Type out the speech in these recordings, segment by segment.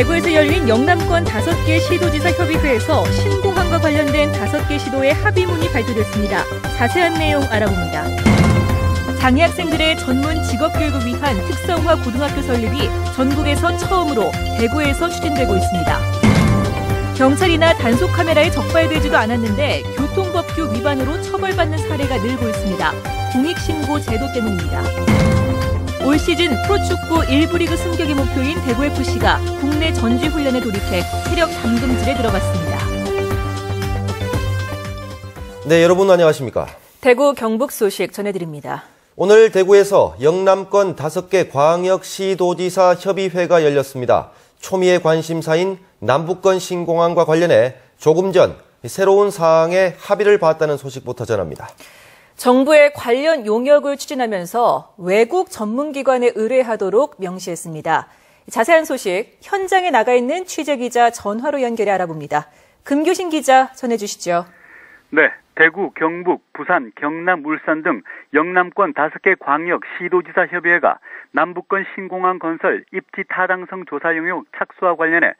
대구에서 열린 영남권 5개 시도지사 협의회에서 신공항과 관련된 5개 시도의 합의문이 발표됐습니다. 자세한 내용 알아봅니다. 장애 학생들의 전문 직업교육을 위한 특성화 고등학교 설립이 전국에서 처음으로 대구에서 추진되고 있습니다. 경찰이나 단속 카메라에 적발되지도 않았는데 교통법규 위반으로 처벌받는 사례가 늘고 있습니다. 공익신고 제도 때문입니다. 올 시즌 프로축구 1부 리그 승격이 목표인 대구FC가 국내 전지훈련에 돌입해 체력 담금질에 들어갔습니다. 네, 여러분 안녕하십니까? 대구 경북 소식 전해드립니다. 오늘 대구에서 영남권 5개 광역시도지사 협의회가 열렸습니다. 초미의 관심사인 남북권 신공항과 관련해 조금 전 새로운 사항에 합의를 봤다는 소식부터 전합니다. 정부의 관련 용역을 추진하면서 외국 전문기관에 의뢰하도록 명시했습니다. 자세한 소식 현장에 나가 있는 취재기자 전화로 연결해 알아봅니다. 금교신 기자 전해주시죠. 네, 대구, 경북, 부산, 경남, 울산 등 영남권 5개 광역 시도지사 협의회가 남북권 신공항 건설 입지 타당성 조사 용역 착수와 관련해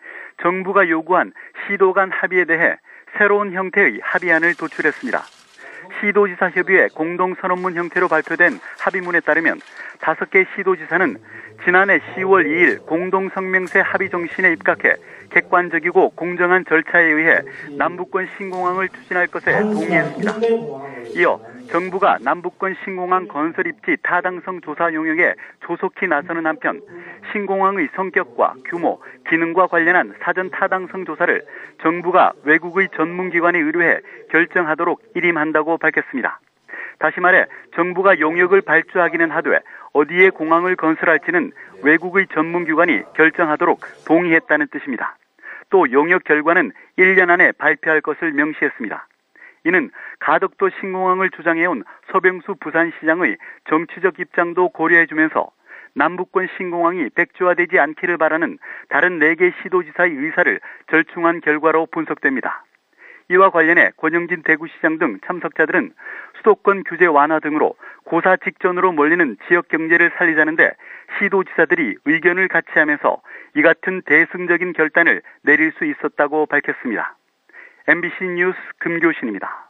정부가 요구한 시도 간 합의에 대해 새로운 형태의 합의안을 도출했습니다. 시도지사 협의회 공동선언문 형태로 발표된 합의문에 따르면 5개 시도지사는 지난해 10월 2일 공동성명서 합의 정신에 입각해 객관적이고 공정한 절차에 의해 남북권 신공항을 추진할 것에 동의했습니다. 이어 정부가 남북권 신공항 건설 입지 타당성 조사 용역에 조속히 나서는 한편 신공항의 성격과 규모, 기능과 관련한 사전 타당성 조사를 정부가 외국의 전문기관에 의뢰해 결정하도록 일임한다고 밝혔습니다. 다시 말해 정부가 용역을 발주하기는 하되 어디에 공항을 건설할지는 외국의 전문기관이 결정하도록 동의했다는 뜻입니다. 또 용역 결과는 1년 안에 발표할 것을 명시했습니다. 이는 가덕도 신공항을 주장해온 서병수 부산시장의 정치적 입장도 고려해주면서 남북권 신공항이 백지화되지 않기를 바라는 다른 4개 시도지사의 의사를 절충한 결과로 분석됩니다. 이와 관련해 권영진 대구시장 등 참석자들은 수도권 규제 완화 등으로 고사 직전으로 몰리는 지역 경제를 살리자는데 시도지사들이 의견을 같이 하면서 이 같은 대승적인 결단을 내릴 수 있었다고 밝혔습니다. MBC 뉴스 금교신입니다.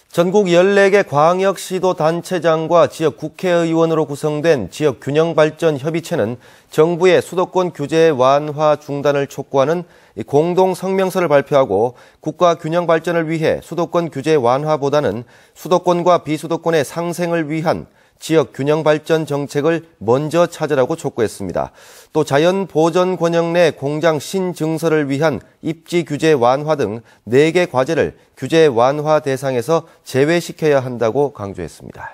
전국 14개 광역시도단체장과 지역 국회의원으로 구성된 지역균형발전협의체는 정부의 수도권 규제 완화 중단을 촉구하는 공동성명서를 발표하고 국가균형발전을 위해 수도권 규제 완화보다는 수도권과 비수도권의 상생을 위한 지역균형발전 정책을 먼저 찾으라고 촉구했습니다. 또 자연보전 권역 내 공장 신증설을 위한 입지 규제 완화 등 4개 과제를 규제 완화 대상에서 제외시켜야 한다고 강조했습니다.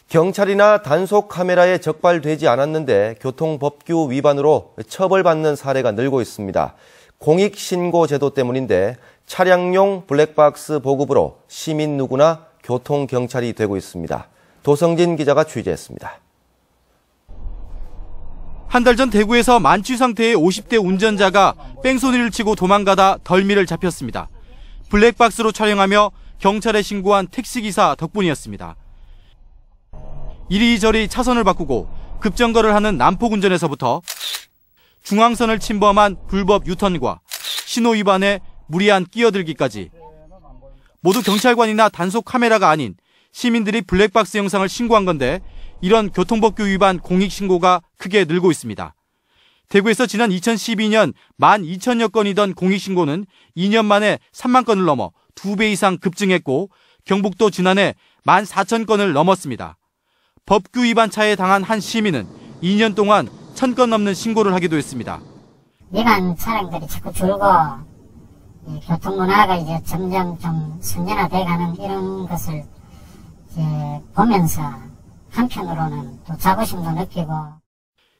경찰이나 단속 카메라에 적발되지 않았는데 교통법규 위반으로 처벌받는 사례가 늘고 있습니다. 공익신고 제도 때문인데 차량용 블랙박스 보급으로 시민 누구나 교통경찰이 되고 있습니다. 도성진 기자가 취재했습니다. 한 달 전 대구에서 만취 상태의 50대 운전자가 뺑소니를 치고 도망가다 덜미를 잡혔습니다. 블랙박스로 촬영하며 경찰에 신고한 택시기사 덕분이었습니다. 이리저리 차선을 바꾸고 급정거를 하는 난폭운전에서부터 중앙선을 침범한 불법 유턴과 신호위반에 무리한 끼어들기까지 모두 경찰관이나 단속 카메라가 아닌 시민들이 블랙박스 영상을 신고한 건데 이런 교통법규 위반 공익신고가 크게 늘고 있습니다. 대구에서 지난 2012년 12,000여 건이던 공익신고는 2년 만에 3만 건을 넘어 2배 이상 급증했고 경북도 지난해 14,000건을 넘었습니다. 법규 위반 차에 당한 한 시민은 2년 동안 1,000건 넘는 신고를 하기도 했습니다. 위반 차량들이 자꾸 줄고 교통 문화가 이제 점점 좀 선진화돼가는 이런 것을 이제 보면서 한편으로는 또 자부심도 느끼고.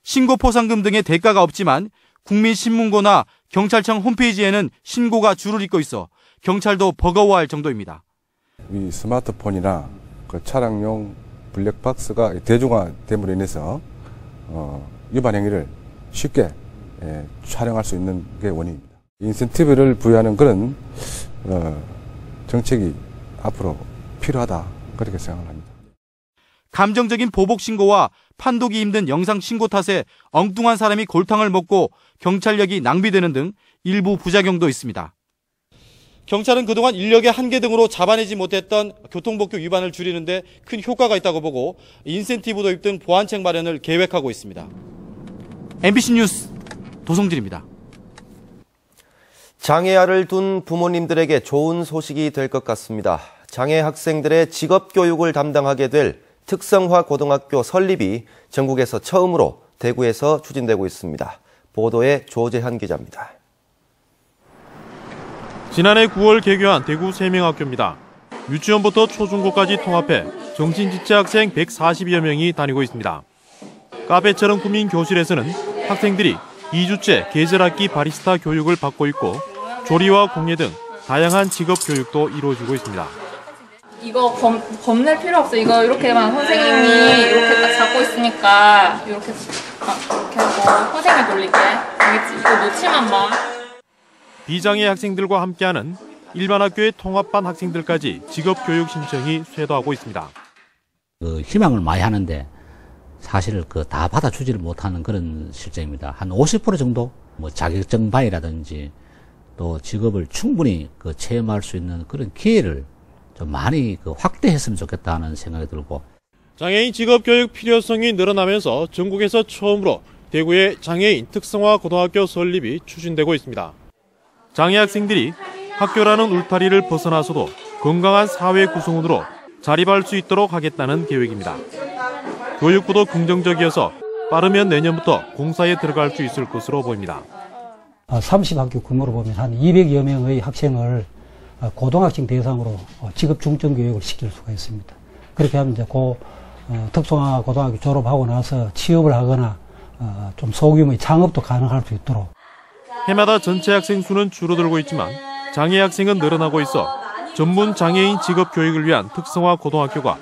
신고 포상금 등의 대가가 없지만 국민신문고나 경찰청 홈페이지에는 신고가 줄을 잇고 있어 경찰도 버거워할 정도입니다. 이 스마트폰이나 그 차량용 블랙박스가 대중화됨으로 인해서 위반 행위를 쉽게 촬영할 수 있는 게 원인입니다. 인센티브를 부여하는 그런 정책이 앞으로 필요하다 그렇게 생각합니다. 감정적인 보복 신고와 판독이 힘든 영상 신고 탓에 엉뚱한 사람이 골탕을 먹고 경찰력이 낭비되는 등 일부 부작용도 있습니다. 경찰은 그동안 인력의 한계 등으로 잡아내지 못했던 교통법규 위반을 줄이는데 큰 효과가 있다고 보고 인센티브 도입 등 보완책 마련을 계획하고 있습니다. MBC 뉴스 도성진입니다. 장애아를 둔 부모님들에게 좋은 소식이 될 것 같습니다. 장애 학생들의 직업 교육을 담당하게 될 특성화 고등학교 설립이 전국에서 처음으로 대구에서 추진되고 있습니다. 보도에 조재한 기자입니다. 지난해 9월 개교한 대구 세명학교입니다. 유치원부터 초중고까지 통합해 정신지체 학생 140여 명이 다니고 있습니다. 카페처럼 꾸민 교실에서는 학생들이 2주째 계절학기 바리스타 교육을 받고 있고 조리와 공예 등 다양한 직업 교육도 이루어지고 있습니다. 이거 겁낼 필요 없어. 이거 이렇게만 선생님이 이렇게 딱 잡고 있으니까 이렇게 하고 선생님이 돌릴게. 알겠지? 이거 놓치만 마. 비장애 학생들과 함께하는 일반 학교의 통합반 학생들까지 직업 교육 신청이 쇄도하고 있습니다. 희망을 많이 하는데 사실 다 받아주지를 못하는 그런 실정입니다. 한 50% 정도 자격증 반이라든지 또 직업을 충분히 체험할 수 있는 그런 기회를 좀 많이 확대했으면 좋겠다는 생각이 들고. 장애인 직업 교육 필요성이 늘어나면서 전국에서 처음으로 대구의 장애인 특성화 고등학교 설립이 추진되고 있습니다. 장애 학생들이 학교라는 울타리를 벗어나서도 건강한 사회 구성원으로 자립할 수 있도록 하겠다는 계획입니다. 교육부도 긍정적이어서 빠르면 내년부터 공사에 들어갈 수 있을 것으로 보입니다. 30학교 규모로 보면 한 200여 명의 학생을 고등학생 대상으로 직업 중점 교육을 시킬 수가 있습니다. 그렇게 하면 이제 특성화 고등학교 졸업하고 나서 취업을 하거나 좀 소규모의 창업도 가능할 수 있도록. 해마다 전체 학생 수는 줄어들고 있지만 장애 학생은 늘어나고 있어 전문 장애인 직업 교육을 위한 특성화 고등학교가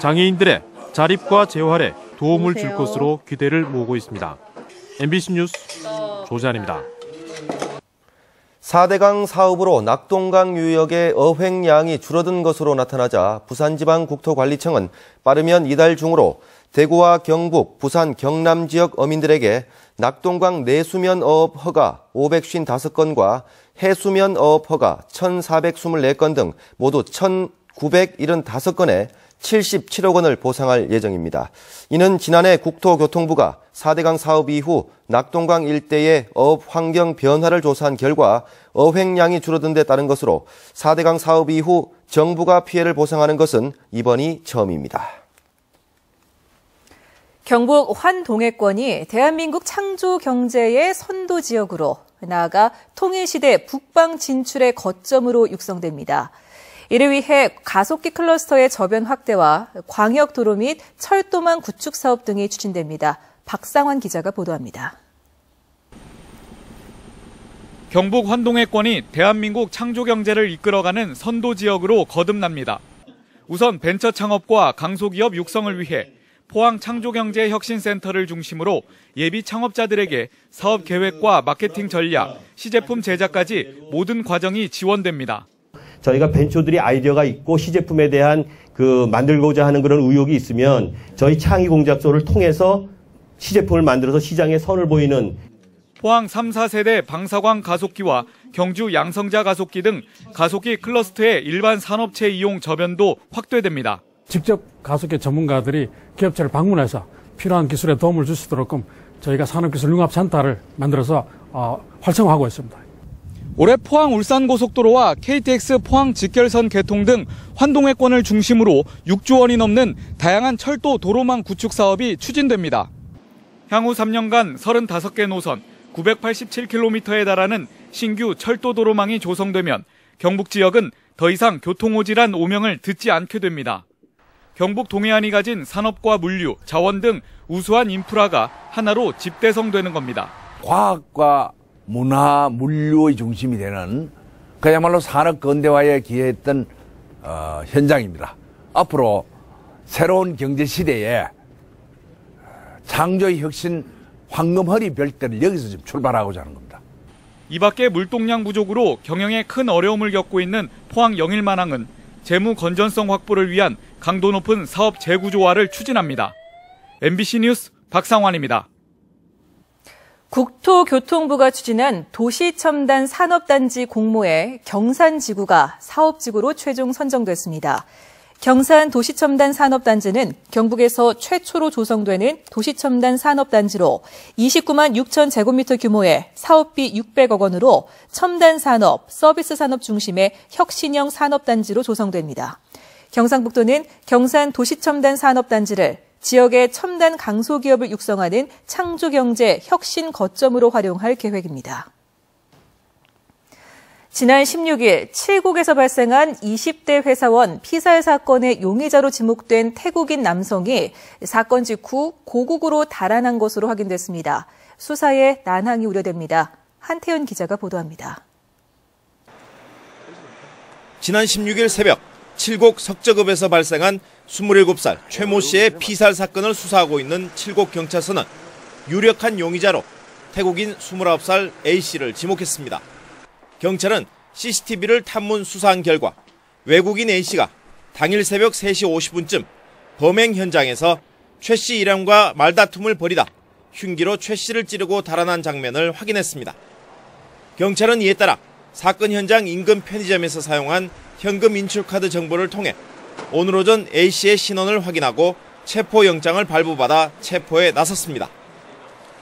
장애인들의 자립과 재활에 도움을 줄 것으로 기대를 모으고 있습니다. MBC 뉴스 조재한입니다. 4대강 사업으로 낙동강 유역의 어획량이 줄어든 것으로 나타나자 부산지방국토관리청은 빠르면 이달 중으로 대구와 경북, 부산, 경남 지역 어민들에게 낙동강 내수면 어업 허가 555건과 해수면 어업 허가 1,424건 등 모두 1,975건에 77억 원을 보상할 예정입니다. 이는 지난해 국토교통부가 4대강 사업 이후 낙동강 일대의 어업 환경 변화를 조사한 결과 어획량이 줄어든 데 따른 것으로 4대강 사업 이후 정부가 피해를 보상하는 것은 이번이 처음입니다. 경북 환동해권이 대한민국 창조 경제의 선도 지역으로 나아가 통일시대 북방 진출의 거점으로 육성됩니다. 이를 위해 가속기 클러스터의 저변 확대와 광역도로 및 철도망 구축 사업 등이 추진됩니다. 박상환 기자가 보도합니다. 경북 환동해권이 대한민국 창조 경제를 이끌어가는 선도 지역으로 거듭납니다. 우선 벤처 창업과 강소기업 육성을 위해 포항 창조경제혁신센터를 중심으로 예비 창업자들에게 사업 계획과 마케팅 전략, 시제품 제작까지 모든 과정이 지원됩니다. 저희가 벤처들이 아이디어가 있고 시제품에 대한 만들고자 하는 그런 의욕이 있으면 저희 창의 공작소를 통해서 시제품을 만들어서 시장에 선을 보이는 포항 3, 4세대 방사광 가속기와 경주 양성자 가속기 등 가속기 클러스터의 일반 산업체 이용 저변도 확대됩니다. 직접 가속기 전문가들이 기업체를 방문해서 필요한 기술에 도움을 줄 수 있도록 저희가 산업기술융합센터를 만들어서 활성화하고 있습니다. 올해 포항 울산 고속도로와 KTX 포항 직결선 개통 등 환동해권을 중심으로 6조 원이 넘는 다양한 철도 도로망 구축 사업이 추진됩니다. 향후 3년간 35개 노선 987km에 달하는 신규 철도 도로망이 조성되면 경북 지역은 더 이상 교통오질한 오명을 듣지 않게 됩니다. 경북 동해안이 가진 산업과 물류, 자원 등 우수한 인프라가 하나로 집대성되는 겁니다. 과학과 문화, 물류의 중심이 되는 그야말로 산업 근대화에 기여했던 현장입니다. 앞으로 새로운 경제 시대에 창조의 혁신 황금허리 별대를 여기서 지금 출발하고자 하는 겁니다. 이 밖에 물동량 부족으로 경영에 큰 어려움을 겪고 있는 포항 영일만항은 재무 건전성 확보를 위한 강도 높은 사업 재구조화를 추진합니다. MBC 뉴스 박상환입니다. 국토교통부가 추진한 도시첨단 산업단지 공모에 경산지구가 사업지구로 최종 선정됐습니다. 경산 도시첨단 산업단지는 경북에서 최초로 조성되는 도시첨단 산업단지로 29만 6천 제곱미터 규모의 사업비 600억 원으로 첨단 산업, 서비스 산업 중심의 혁신형 산업단지로 조성됩니다. 경상북도는 경산 도시첨단 산업단지를 지역의 첨단 강소기업을 육성하는 창조경제 혁신 거점으로 활용할 계획입니다. 지난 16일 칠곡에서 발생한 20대 회사원 피살 사건의 용의자로 지목된 태국인 남성이 사건 직후 고국으로 달아난 것으로 확인됐습니다. 수사에 난항이 우려됩니다. 한태현 기자가 보도합니다. 지난 16일 새벽 칠곡 석저급에서 발생한 27살 최모 씨의 피살 사건을 수사하고 있는 칠곡경찰서는 유력한 용의자로 태국인 29살 A씨를 지목했습니다. 경찰은 CCTV를 탐문 수사한 결과 외국인 A씨가 당일 새벽 3시 50분쯤 범행 현장에서 최 씨 일행과 말다툼을 벌이다 흉기로 최 씨를 찌르고 달아난 장면을 확인했습니다. 경찰은 이에 따라 사건 현장 인근 편의점에서 사용한 현금 인출카드 정보를 통해 오늘 오전 A씨의 신원을 확인하고 체포영장을 발부받아 체포에 나섰습니다.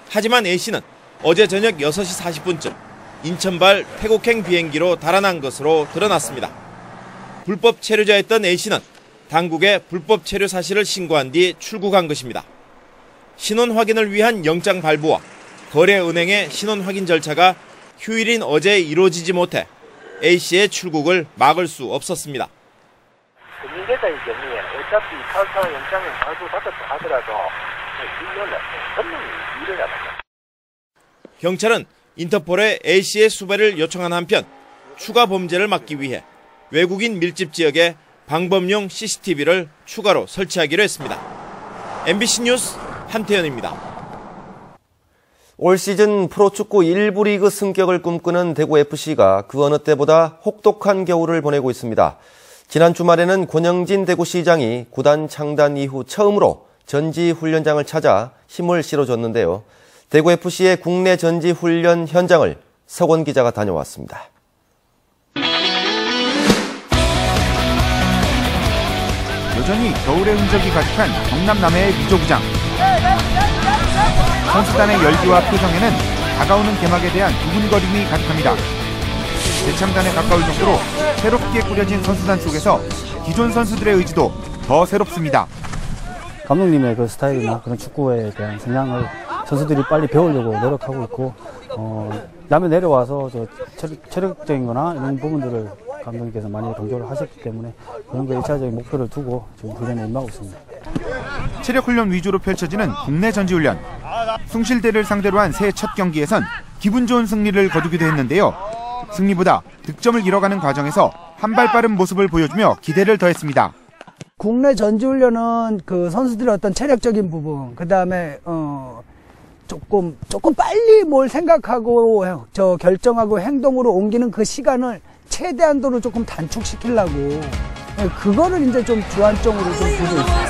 하지만 A씨는 어제 저녁 6시 40분쯤 인천발 태국행 비행기로 달아난 것으로 드러났습니다. 불법 체류자였던 A씨는 당국에 불법 체류 사실을 신고한 뒤 출국한 것입니다. 신원 확인을 위한 영장 발부와 거래은행의 신원 확인 절차가 휴일인 어제 이루어지지 못해 A씨의 출국을 막을 수 없었습니다. 금융계좌의 경우에 어차피 탈사 영장을 발부받았다 하더라도 1년에 분명히 유례가 나죠. 경찰은 인터폴에 A씨의 수배를 요청한 한편 추가 범죄를 막기 위해 외국인 밀집 지역에 방범용 CCTV를 추가로 설치하기로 했습니다. MBC 뉴스 한태현입니다. 올 시즌 프로축구 1부 리그 승격을 꿈꾸는 대구FC가 그 어느 때보다 혹독한 겨울을 보내고 있습니다. 지난 주말에는 권영진 대구시장이 구단 창단 이후 처음으로 전지훈련장을 찾아 힘을 실어줬는데요. 대구FC의 국내 전지훈련 현장을 석원 기자가 다녀왔습니다. 여전히 겨울의 흔적이 가득한 경남 남해의 미조구장. 선수단의 열기와 표정에는 다가오는 개막에 대한 두근거림이 가득합니다. 대창단에 가까울 정도로 새롭게 꾸려진 선수단 속에서 기존 선수들의 의지도 더 새롭습니다. 감독님의 그 스타일이나 그런 축구에 대한 성향을 선수들이 빨리 배우려고 노력하고 있고, 남해 내려와서 체력적인 거나 이런 부분들을 감독님께서 많이 강조를 하셨기 때문에 그런 거에 1차적인 목표를 두고 지금 훈련에 임하고 있습니다. 체력훈련 위주로 펼쳐지는 국내 전지훈련. 숭실대를 상대로 한 새 첫 경기에선 기분 좋은 승리를 거두기도 했는데요. 승리보다 득점을 잃어가는 과정에서 한 발 빠른 모습을 보여주며 기대를 더했습니다. 국내 전지훈련은 그 선수들의 어떤 체력적인 부분, 그 다음에 조금 빨리 뭘 생각하고 결정하고 행동으로 옮기는 그 시간을 최대한도로 조금 단축시키려고 그거를 이제 좀 주안점으로 좀 보고 있어요.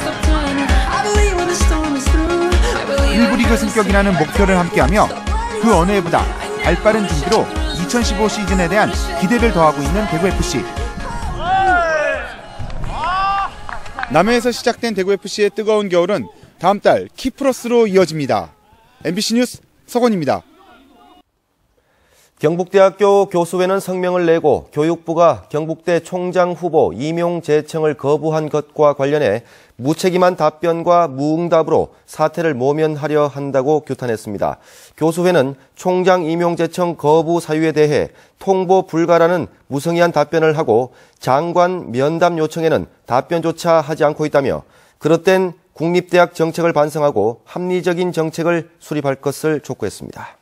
1부 리그 승격이라는 목표를 함께하며 그 어느 해보다 발빠른 준비로 2015 시즌에 대한 기대를 더하고 있는 대구FC. 남해에서 시작된 대구FC의 뜨거운 겨울은 다음 달 키프로스로 이어집니다. MBC 뉴스 석원입니다. 경북대학교 교수회는 성명을 내고 교육부가 경북대 총장 후보 임용 제청을 거부한 것과 관련해 무책임한 답변과 무응답으로 사태를 모면하려 한다고 규탄했습니다. 교수회는 총장 임용 제청 거부 사유에 대해 통보 불가라는 무성의한 답변을 하고 장관 면담 요청에는 답변조차 하지 않고 있다며 그릇된 국립대학 정책을 반성하고 합리적인 정책을 수립할 것을 촉구했습니다.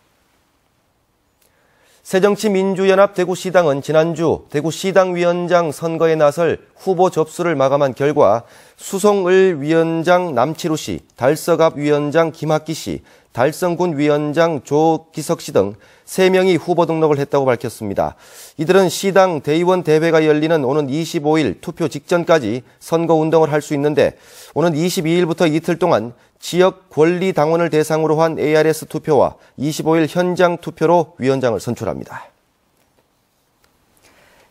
새정치민주연합 대구시당은 지난주 대구시당위원장 선거에 나설 후보 접수를 마감한 결과 수송을 위원장 남치루 씨, 달서갑 위원장 김학기 씨, 달성군 위원장 조기석 씨 등 3명이 후보 등록을 했다고 밝혔습니다. 이들은 시당 대의원 대회가 열리는 오는 25일 투표 직전까지 선거운동을 할 수 있는데 오는 22일부터 이틀 동안 지역 권리당원을 대상으로 한 ARS 투표와 25일 현장 투표로 위원장을 선출합니다.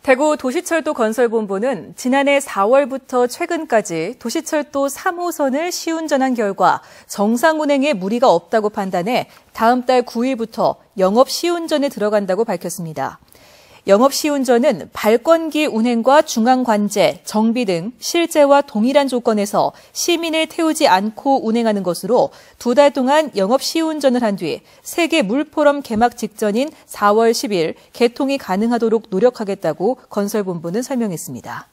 대구 도시철도 건설본부는 지난해 4월부터 최근까지 도시철도 3호선을 시운전한 결과 정상 운행에 무리가 없다고 판단해 다음 달 9일부터 영업 시운전에 들어간다고 밝혔습니다. 영업 시운전은 발권기 운행과 중앙관제, 정비 등 실제와 동일한 조건에서 시민을 태우지 않고 운행하는 것으로 2달 동안 영업 시운전을 한 뒤 세계 물포럼 개막 직전인 4월 10일 개통이 가능하도록 노력하겠다고 건설본부는 설명했습니다.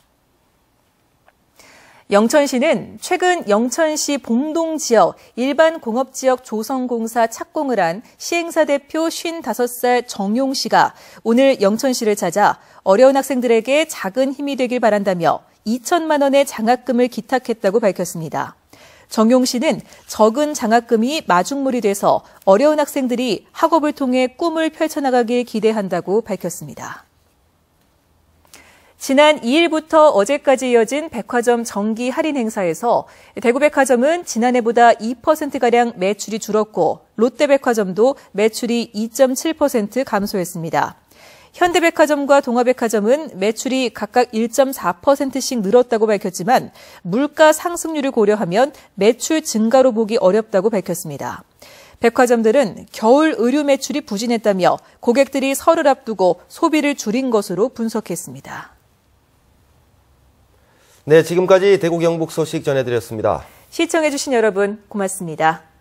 영천시는 최근 영천시 봉동 지역 일반 공업지역 조성공사 착공을 한 시행사 대표 55살 정용 씨가 오늘 영천시를 찾아 어려운 학생들에게 작은 힘이 되길 바란다며 2천만 원의 장학금을 기탁했다고 밝혔습니다. 정용 씨는 적은 장학금이 마중물이 돼서 어려운 학생들이 학업을 통해 꿈을 펼쳐나가길 기대한다고 밝혔습니다. 지난 2일부터 어제까지 이어진 백화점 정기 할인 행사에서 대구백화점은 지난해보다 2%가량 매출이 줄었고 롯데백화점도 매출이 2.7% 감소했습니다. 현대백화점과 동아백화점은 매출이 각각 1.4%씩 늘었다고 밝혔지만 물가 상승률을 고려하면 매출 증가로 보기 어렵다고 밝혔습니다. 백화점들은 겨울 의류 매출이 부진했다며 고객들이 설을 앞두고 소비를 줄인 것으로 분석했습니다. 네, 지금까지 대구 경북 소식 전해드렸습니다. 시청해주신 여러분 고맙습니다.